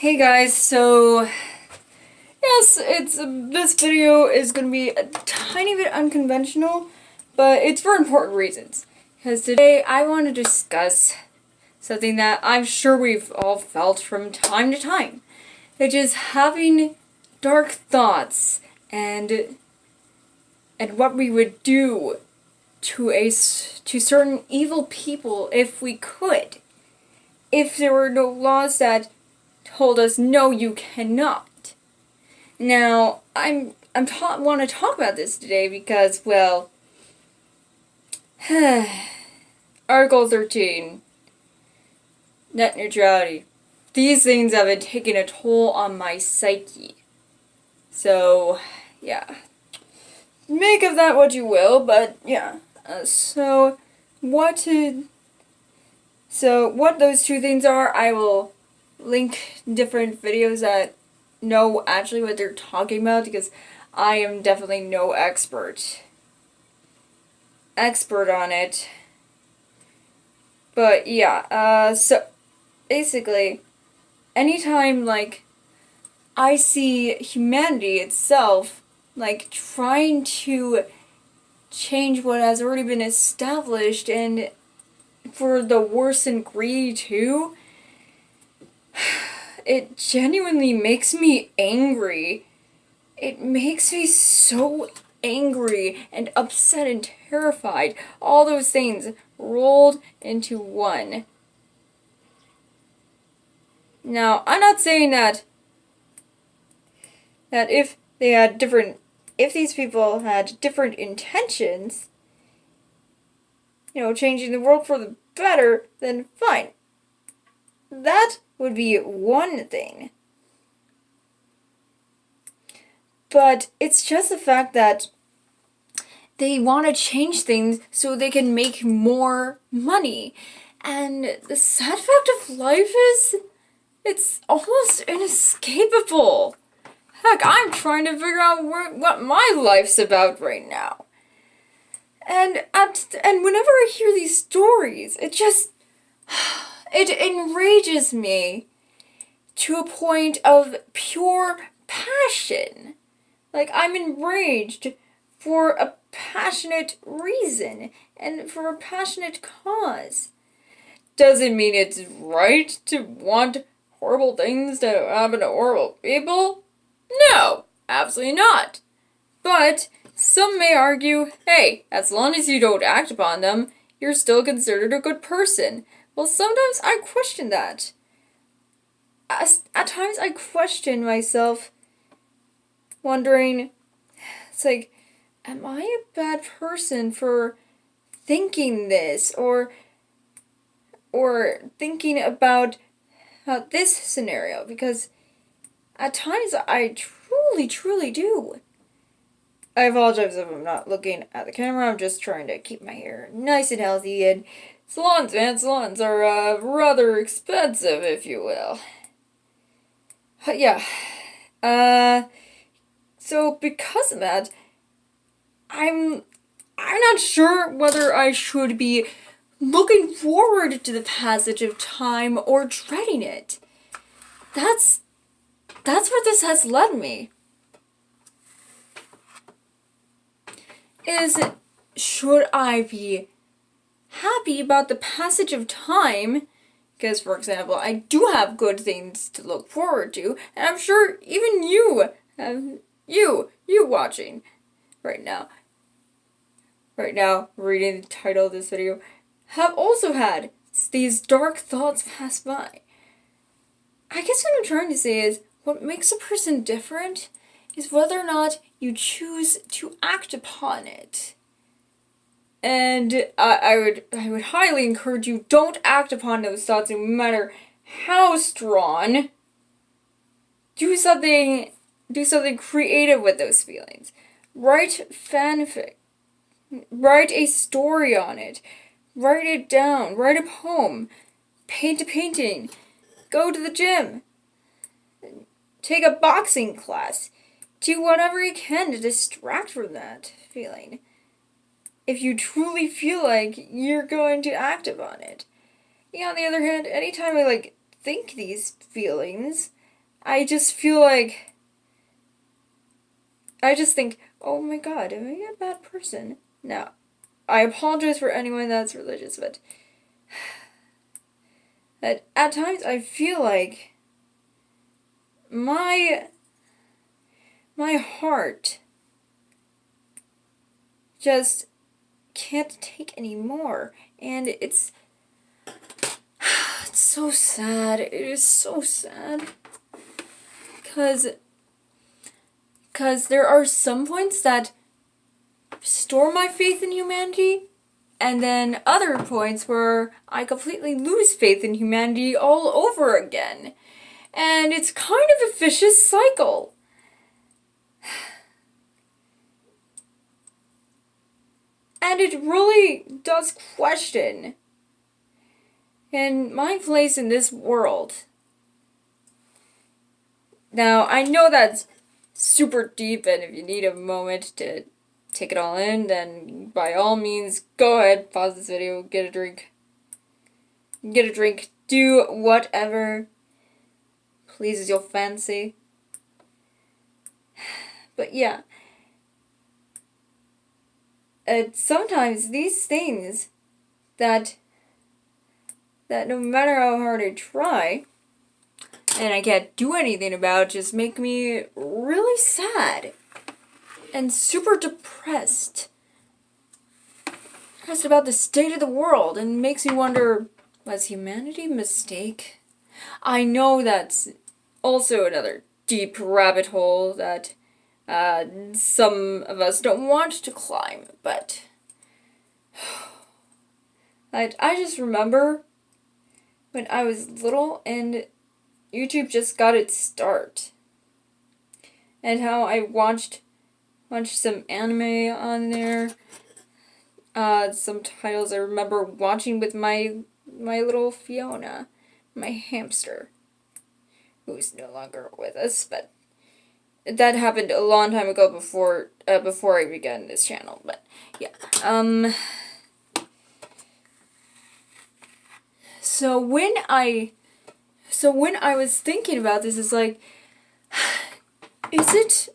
Hey guys, so yes, this video is gonna be a tiny bit unconventional, but it's for important reasons. Because today I want to discuss something that I'm sure we've all felt from time to time, which is having dark thoughts and what we would do to certain evil people if we could, if there were no laws that told us no, you cannot. Now, want to talk about this today because, well, Article 13, net neutrality. These things have been taking a toll on my psyche. So, yeah. Make of that what you will, but yeah. So what those two things are, I will link different videos that know actually what they're talking about, because I am definitely no expert on it. But yeah, so basically, anytime I see humanity itself trying to change what has already been established, and for the worse and greedy too, it genuinely makes me angry. It makes me so angry and upset and terrified. All those things rolled into one. Now, I'm not saying that if these people had different intentions, changing the world for the better, then fine. That would be one thing. But it's just the fact that they want to change things so they can make more money. And the sad fact of life is, it's almost inescapable. Heck, I'm trying to figure out what my life's about right now. And whenever I hear these stories, it just it enrages me to a point of pure passion. I'm enraged for a passionate reason and for a passionate cause. Does it mean it's right to want horrible things to happen to horrible people? No, absolutely not. But some may argue, hey, as long as you don't act upon them, you're still considered a good person. Well, sometimes I question that. At times I question myself, wondering, it's am I a bad person for thinking this, or thinking about this scenario? Because at times I truly do. I apologize if I'm not looking at the camera. I'm just trying to keep my hair nice and healthy, and salons are rather expensive, if you will. But yeah. So because of that, I'm not sure whether I should be looking forward to the passage of time or dreading it. That's where this has led me. Should I be happy about the passage of time? Because, for example, I do have good things to look forward to, and I'm sure even you watching right now, reading the title of this video, have also had these dark thoughts pass by. I guess what I'm trying to say is, what makes a person different is whether or not you choose to act upon it. And I would highly encourage you, don't act upon those thoughts no matter how strong. Do something creative with those feelings. Write fanfic. Write a story on it. Write it down. Write a poem. Paint a painting. Go to the gym. Take a boxing class. Do whatever you can to distract from that feeling, if you truly feel like you're going to act upon it. On the other hand, anytime I think these feelings, I just feel like, I just think, oh my god, am I a bad person? Now, I apologize for anyone that's religious, but at times I feel like my heart just can't take anymore, and it's so sad. It is so sad, cause there are some points that restore my faith in humanity, and then other points where I completely lose faith in humanity all over again. And it's kind of a vicious cycle. And it really does question in my place in this world. Now, I know that's super deep, and if you need a moment to take it all in, then by all means, go ahead, pause this video, get a drink. Do whatever pleases your fancy. But yeah. Sometimes these things that no matter how hard I try, and I can't do anything about, just make me really sad and super depressed. Depressed about the state of the world, and makes me wonder, was humanity a mistake? I know that's also another deep rabbit hole that some of us don't want to climb, but I just remember when I was little and YouTube just got its start, and how I watched some anime on there. Some titles I remember watching with my little Fiona, my hamster, who's no longer with us, but that happened a long time ago before I began this channel. But yeah, so when I was thinking about this, it's like, is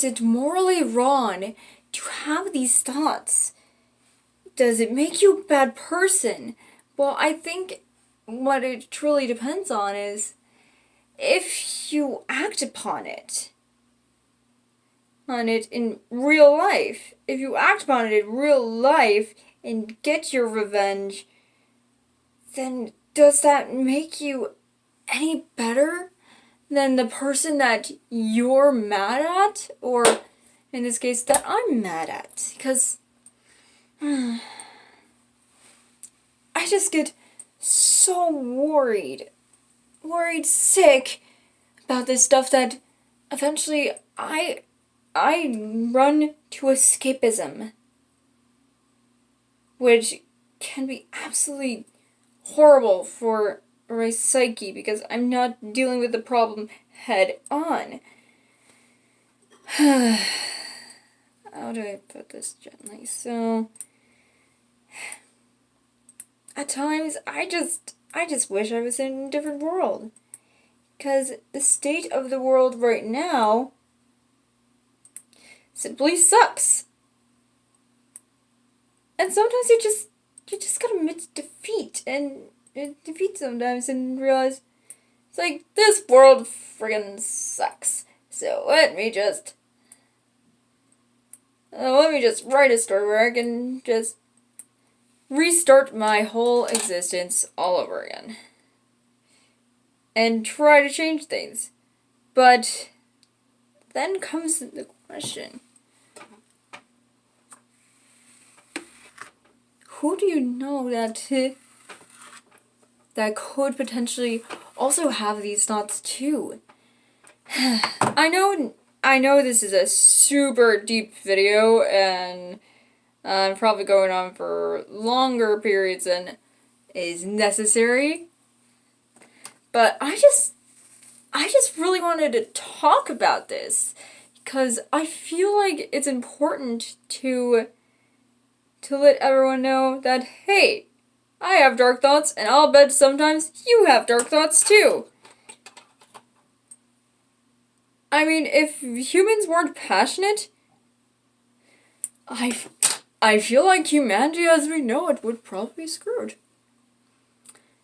it morally wrong to have these thoughts? Does it make you a bad person? Well, I think what it truly depends on is if you act upon it in real life. If you act upon it in real life and get your revenge, then does that make you any better than the person that you're mad at? Or, in this case, that I'm mad at? Because I just get so worried sick about this stuff that eventually I run to escapism, which can be absolutely horrible for my psyche because I'm not dealing with the problem head on. How do I put this gently? So, at times, I just wish I was in a different world. Because the state of the world right now simply sucks. And sometimes you just gotta admit defeat, and defeat sometimes, and realize it's like, this world friggin' sucks. So let me just write a story where I can just restart my whole existence all over again and try to change things. But then comes the question, who do you know that could potentially also have these thoughts too? I know this is a super deep video, and I'm probably going on for longer periods than is necessary. But I just really wanted to talk about this because I feel like it's important to let everyone know that, hey, I have dark thoughts, and I'll bet sometimes you have dark thoughts too. I mean, if humans weren't passionate, I feel like humanity as we know it would probably be screwed.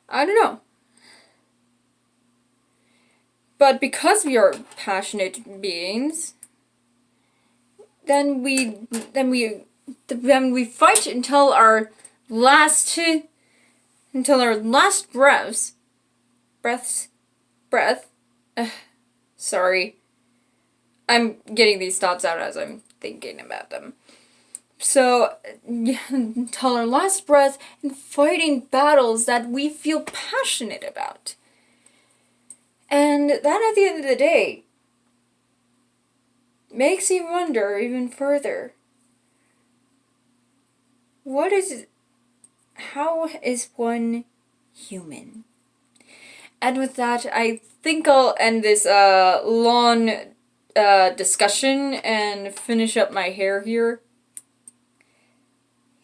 I don't know. But because we are passionate beings, then we fight until our last breath. Sorry. I'm getting these thoughts out as I'm thinking about them. So, until our last breath in fighting battles that we feel passionate about. And that, at the end of the day, makes you wonder even further. How is one human? And with that, I think I'll end this long discussion and finish up my hair here.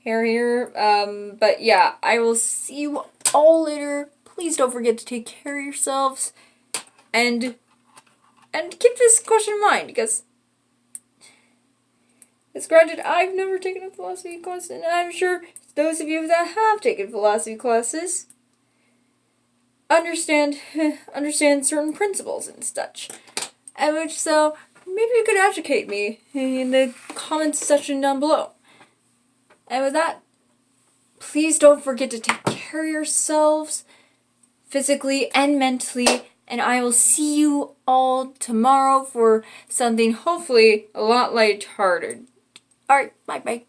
But yeah, I will see you all later. Please don't forget to take care of yourselves. And keep this question in mind, because it's granted I've never taken a philosophy class, and I'm sure those of you that have taken philosophy classes understand certain principles and such. And which, so maybe you could educate me in the comments section down below. And with that, please don't forget to take care of yourselves physically and mentally, and I will see you all tomorrow for something hopefully a lot lighthearted. Alright, bye-bye.